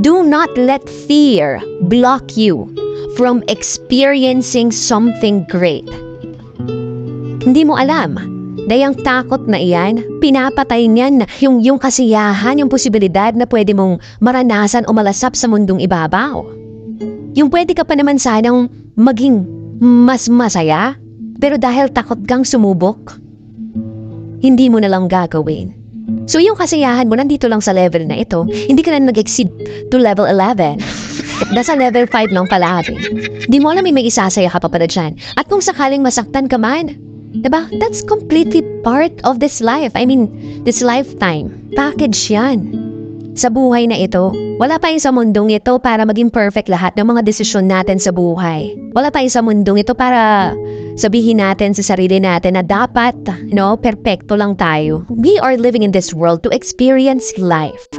Do not let fear block you from experiencing something great. Hindi mo alam, dahil ang takot na iyan, pinapatay niyan yung kasiyahan, yung posibilidad na pwede mong maranasan o malasap sa mundong ibabaw. Yung pwede ka pa naman sanang maging mas masaya, pero dahil takot kang sumubok, hindi mo na lang gagawin. So yung kasiyahan mo nandito lang sa level na ito, hindi ka na nag-exceed to level 11. Nasa level 5 lang palagi. Di mo alam may isasaya ka pa pala dyan. At kung sakaling masaktan ka man, diba? That's completely part of this life. I mean, this lifetime. Package yan. Sa buhay na ito, wala pa yung sa mundong ito para maging perfect lahat ng mga desisyon natin sa buhay. Wala pa yung sa mundong ito para sabihin natin sa sarili natin na dapat, perfecto lang tayo. We are living in this world to experience life.